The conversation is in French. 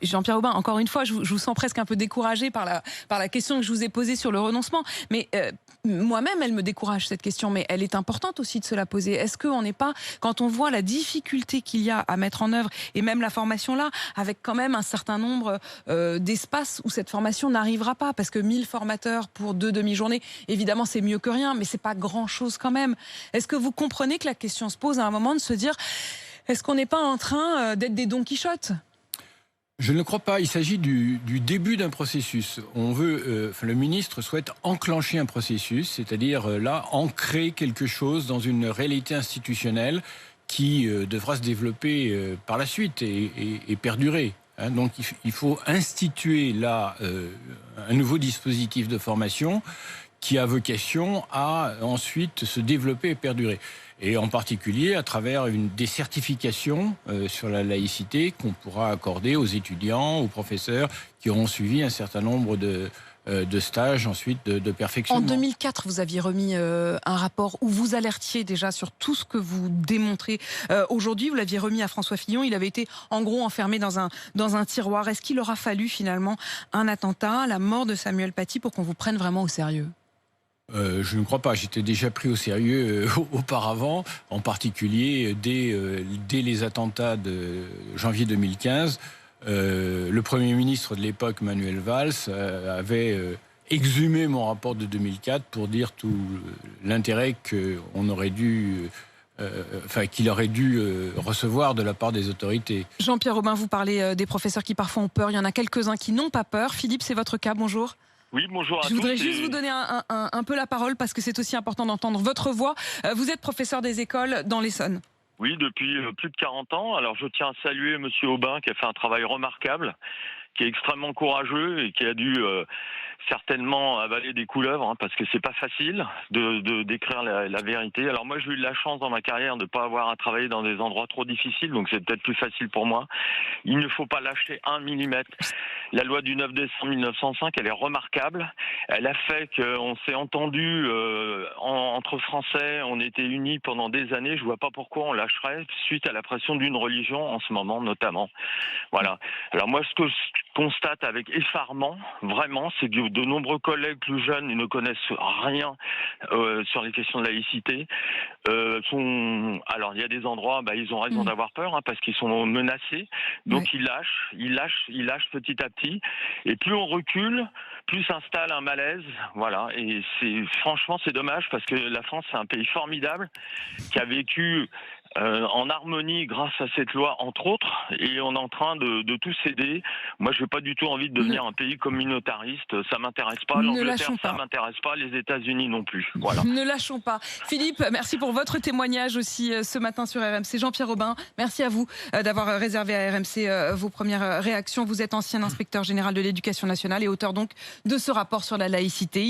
Jean-Pierre Aubin, encore une fois, je vous sens presque un peu découragé par la question que je vous ai posée sur le renoncement. Mais moi-même, elle me décourage, cette question. Mais elle est importante aussi de se la poser. Est-ce qu'on n'est pas, quand on voit la difficulté qu'il y a à mettre en œuvre, et même la formation là, avec quand même un certain nombre d'espaces où cette formation n'arrivera pas, parce que 1000 formateurs pour 2 demi-journées, évidemment, c'est mieux que rien, mais c'est pas grand-chose quand même. Est-ce que vous comprenez que la question se pose à un moment de se dire, est-ce qu'on n'est pas en train d'être des Don Quichotte ? Je ne le crois pas. Il s'agit du début d'un processus. On veut, le ministre souhaite enclencher un processus, c'est-à-dire là ancrer quelque chose dans une réalité institutionnelle qui devra se développer par la suite et perdurer. Donc il faut instituer là un nouveau dispositif de formation qui a vocation à ensuite se développer et perdurer. Et en particulier à travers des certifications sur la laïcité qu'on pourra accorder aux étudiants, aux professeurs qui auront suivi un certain nombre de stages ensuite de perfectionnement. En 2004, vous aviez remis un rapport où vous alertiez déjà sur tout ce que vous démontrez. Aujourd'hui, vous l'aviez remis à François Fillon. Il avait été en gros enfermé dans un tiroir. Est-ce qu'il aura fallu finalement un attentat, la mort de Samuel Paty, pour qu'on vous prenne vraiment au sérieux ? Je ne crois pas. J'étais déjà pris au sérieux auparavant, en particulier dès les attentats de janvier 2015. Le Premier ministre de l'époque, Manuel Valls, avait exhumé mon rapport de 2004 pour dire tout l'intérêt qu'on aurait dû... qu'il aurait dû recevoir de la part des autorités. Jean-Pierre Aubin, vous parlez des professeurs qui parfois ont peur. Il y en a quelques-uns qui n'ont pas peur. Philippe, c'est votre cas. Bonjour. Oui, bonjour à tous. Je voudrais juste vous donner un peu la parole parce que c'est aussi important d'entendre votre voix. Vous êtes professeur des écoles dans l'Essonne. Oui, depuis plus de 40 ans. Alors je tiens à saluer Monsieur Aubin qui a fait un travail remarquable, qui est extrêmement courageux et qui a dû certainement avaler des couleuvres, parce que c'est pas facile de décrire la vérité. Alors moi, j'ai eu de la chance dans ma carrière de ne pas avoir à travailler dans des endroits trop difficiles, donc c'est peut-être plus facile pour moi. Il ne faut pas lâcher 1 millimètre. La loi du 9 décembre 1905, elle est remarquable. Elle a fait qu'on s'est entendu entre Français, on était unis pendant des années. Je vois pas pourquoi on lâcherait suite à la pression d'une religion en ce moment notamment. Voilà. Alors moi, ce que je constate avec effarement, vraiment, c'est que de nombreux collègues plus jeunes ne connaissent rien sur les questions de laïcité. Alors il y a des endroits, ils ont raison d'avoir peur, parce qu'ils sont menacés. Donc ils lâchent petit à petit. Et plus on recule, plus s'installe un malaise. Voilà. Et franchement, c'est dommage parce que la France, c'est un pays formidable qui a vécu en harmonie grâce à cette loi, entre autres, et on est en train de tout céder. Moi, je n'ai pas du tout envie de devenir un pays communautariste. Ça m'intéresse pas. L'Angleterre, ça m'intéresse pas. Les États-Unis non plus. Voilà. Ne lâchons pas. Philippe, merci pour votre témoignage aussi ce matin sur RMC. Jean-Pierre Aubin, merci à vous d'avoir réservé à RMC vos premières réactions. Vous êtes ancien inspecteur général de l'éducation nationale et auteur donc de ce rapport sur la laïcité.